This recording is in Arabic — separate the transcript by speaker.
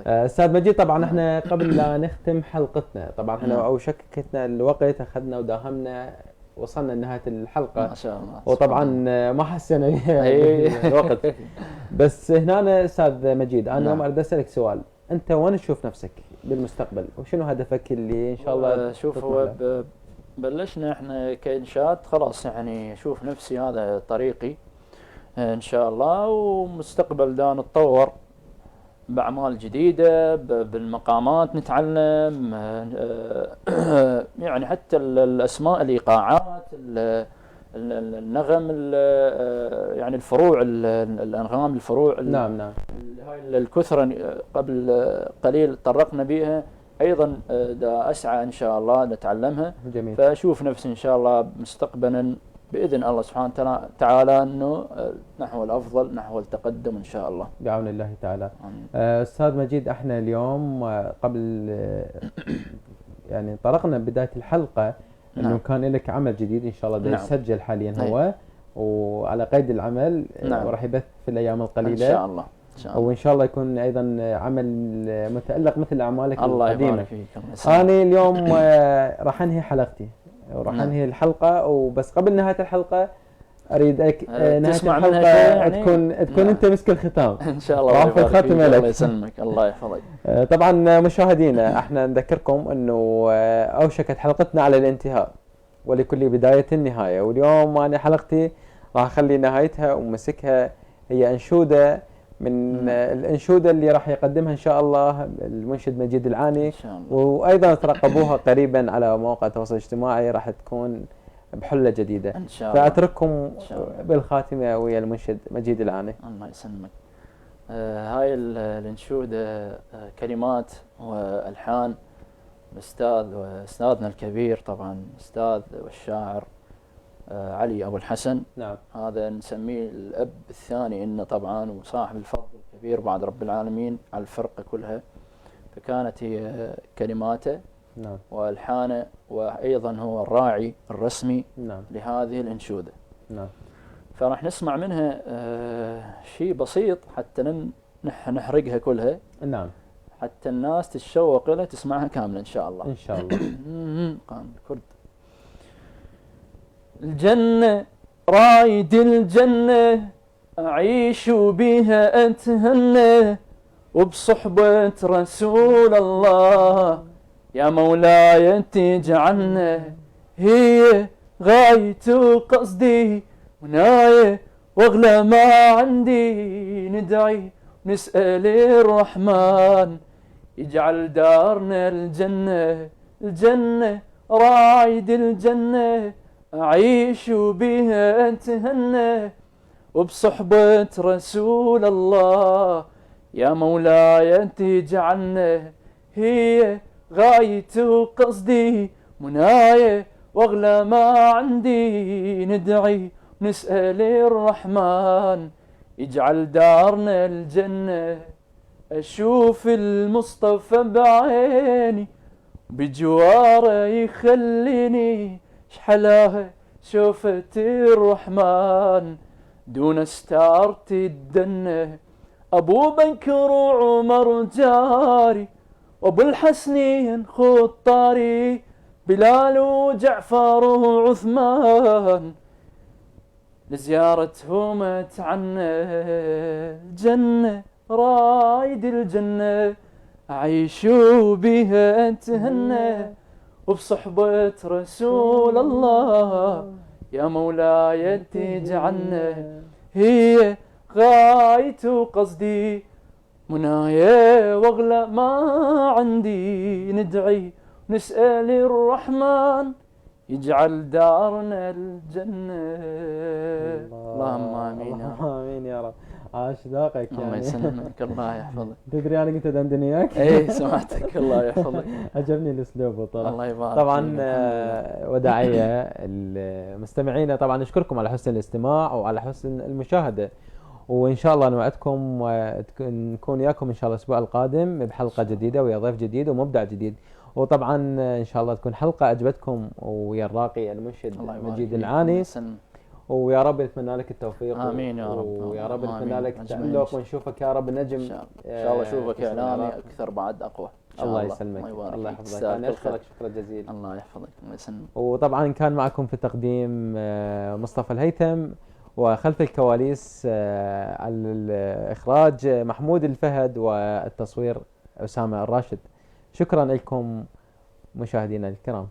Speaker 1: استاذ مجيد، طبعا احنا قبل لا نختم حلقتنا، طبعا احنا
Speaker 2: نعم.
Speaker 1: او شككتنا الوقت، اخذنا وداهمنا، وصلنا لنهايه الحلقه
Speaker 2: ما شاء الله.
Speaker 1: وطبعا ما حسينا
Speaker 2: أي.
Speaker 1: بالوقت. بس هنا استاذ مجيد، انا اليوم
Speaker 2: نعم.
Speaker 1: اريد اسالك سؤال، انت وين تشوف نفسك بالمستقبل؟ وشنو هدفك اللي ان شاء الله
Speaker 2: شوف،
Speaker 1: تطمح
Speaker 2: هو
Speaker 1: له؟
Speaker 2: بلشنا احنا كإنشاءات، خلاص يعني اشوف نفسي هذا طريقي ان شاء الله، ومستقبل دا نتطور بأعمال جديدة، بالمقامات نتعلم، يعني حتى الأسماء، الإيقاعات، النغم، يعني الفروع، الأنغام، الفروع،
Speaker 1: نعم نعم.
Speaker 2: هاي الكثرة قبل قليل طرقنا بها أيضا، دا أسعى إن شاء الله نتعلمها.
Speaker 1: جميل.
Speaker 2: فأشوف نفسي إن شاء الله مستقبلا بإذن الله سبحانه وتعالى أنه نحو الأفضل، نحو التقدم إن شاء الله
Speaker 1: بعون الله تعالى.
Speaker 2: آمين.
Speaker 1: استاذ مجيد، احنا اليوم قبل يعني طرقنا بدايه الحلقه انه
Speaker 2: نعم.
Speaker 1: كان لك عمل جديد ان شاء الله ده
Speaker 2: نعم.
Speaker 1: يسجل حاليا هو وعلى قيد العمل.
Speaker 2: نعم.
Speaker 1: وراح يبث في الايام القليله
Speaker 2: إن شاء الله. إن شاء الله.
Speaker 1: وان شاء الله يكون ايضا عمل متالق مثل اعمالك
Speaker 2: الله
Speaker 1: القديمه.
Speaker 2: يبارك فيك. الله يسلمك.
Speaker 1: انا اليوم راح انهي حلقتي وراح
Speaker 2: نعم.
Speaker 1: انهي الحلقه، وبس قبل نهايه الحلقه اريد نهايه
Speaker 2: تسمع منها
Speaker 1: الحلقه
Speaker 2: شيء يعني؟
Speaker 1: تكون
Speaker 2: نعم.
Speaker 1: انت مسك الختام.
Speaker 2: إن شاء الله.
Speaker 1: رافع
Speaker 2: الله يبارك
Speaker 1: الختم
Speaker 2: فيك.
Speaker 1: لك.
Speaker 2: الله يسلمك. الله يحفظك.
Speaker 1: طبعا مشاهدينا، احنا نذكركم انه اوشكت حلقتنا على الانتهاء، ولكل بداية نهاية، واليوم انا حلقتي راح اخلي نهايتها ومسكها هي انشودة من الانشودة اللي راح يقدمها ان شاء الله المنشد مجيد العاني،
Speaker 2: إن شاء الله.
Speaker 1: وايضا ترقبوها قريبا على مواقع التواصل الاجتماعي، راح تكون بحلة جديدة.
Speaker 2: إن شاء الله.
Speaker 1: فاترككم
Speaker 2: شاء الله.
Speaker 1: بالخاتمة ويا المنشد مجيد العاني.
Speaker 2: الله يسلمك. هاي الانشودة كلمات والحان الاستاذ واستاذنا الكبير، طبعا استاذ والشاعر علي ابو الحسن.
Speaker 1: نعم.
Speaker 2: هذا نسميه الاب الثاني انه طبعا، وصاحب الفضل الكبير بعد رب العالمين على الفرقه كلها. فكانت هي كلماته
Speaker 1: نعم.
Speaker 2: والحانه، وايضا هو الراعي الرسمي
Speaker 1: نعم.
Speaker 2: لهذه الانشوده.
Speaker 1: نعم.
Speaker 2: فراح نسمع منها شيء بسيط حتى نحرقها كلها،
Speaker 1: نعم.
Speaker 2: حتى الناس تتشوق لها تسمعها كاملة إن شاء الله.
Speaker 1: ان شاء الله.
Speaker 2: قام كرد. الجنة، رايد الجنة، أعيش بها أتهنى، وبصحبة رسول الله يا مولاي تجعلنا، هي غاية قصدي مناية، واغلى ما عندي ندعي نسأل الرحمن يجعل دارنا الجنة. الجنة، رايد الجنة، أعيش بها أتهنى، وبصحبة رسول الله يا مولاي تجعلنا، هي غاية قصدي مناية، واغلى ما عندي ندعي نسأل الرحمن يجعل دارنا الجنة. أشوف المصطفى بعيني بجواره يخليني، شحلاها شوفت الرحمن دون ستار تدنى. أبو بكر وعمر جاري، وأبو الحسنين خطاري، بلال وجعفر وعثمان لزيارتهم اتعنى. الجنة، رايد الجنة، أعيش بها أتهنى، وبصحبة رسول الله يا مولاي تجعلنا، هي غاية قصدي منايا، واغلى ما عندي ندعي نسأل الرحمن يجعل دارنا الجنة. اللهم آمين.
Speaker 1: اللهم آمين يا رب. عاش ذوقك
Speaker 2: الله
Speaker 1: يعني.
Speaker 2: يسلمك. الله يحفظك.
Speaker 1: تدري انا كنت دندن وياك؟
Speaker 2: اي سمعتك. الله يحفظك.
Speaker 1: عجبني الاسلوب والطرح.
Speaker 2: الله يبارك
Speaker 1: طبعا
Speaker 2: فيك.
Speaker 1: وداعية المستمعين، طبعا نشكركم على حسن الاستماع وعلى حسن المشاهدة، وان شاء الله نوعدكم نكون وياكم ان شاء الله الاسبوع القادم بحلقة جديدة ويا ضيف جديد ومبدع جديد. وطبعا ان شاء الله تكون حلقة عجبتكم ويا الراقي المنشد مجيد العاني. ويا رب نتمنى لك التوفيق.
Speaker 2: امين يا رب.
Speaker 1: ويا رب
Speaker 2: آمين.
Speaker 1: نتمنى لك
Speaker 2: أجمعين.
Speaker 1: تألق، ونشوفك يا رب نجم
Speaker 2: ان شاء الله، ان شاء الله اشوفك
Speaker 1: في اسم
Speaker 2: اعلامي
Speaker 1: العراق.
Speaker 2: اكثر بعد اقوى ان شاء
Speaker 1: الله
Speaker 2: الله.
Speaker 1: يسلمك،
Speaker 2: يبارك
Speaker 1: الله
Speaker 2: فيك.
Speaker 1: يحفظك.
Speaker 2: تستاهل
Speaker 1: انا
Speaker 2: كل خير.
Speaker 1: اشكرك شكرا جزيلا.
Speaker 2: الله يحفظك، الله يسلمك.
Speaker 1: وطبعا كان معكم في التقديم مصطفى الهيثم، وخلف الكواليس على الإخراج محمود الفهد، والتصوير أسامة الراشد. شكرا لكم مشاهدينا الكرام.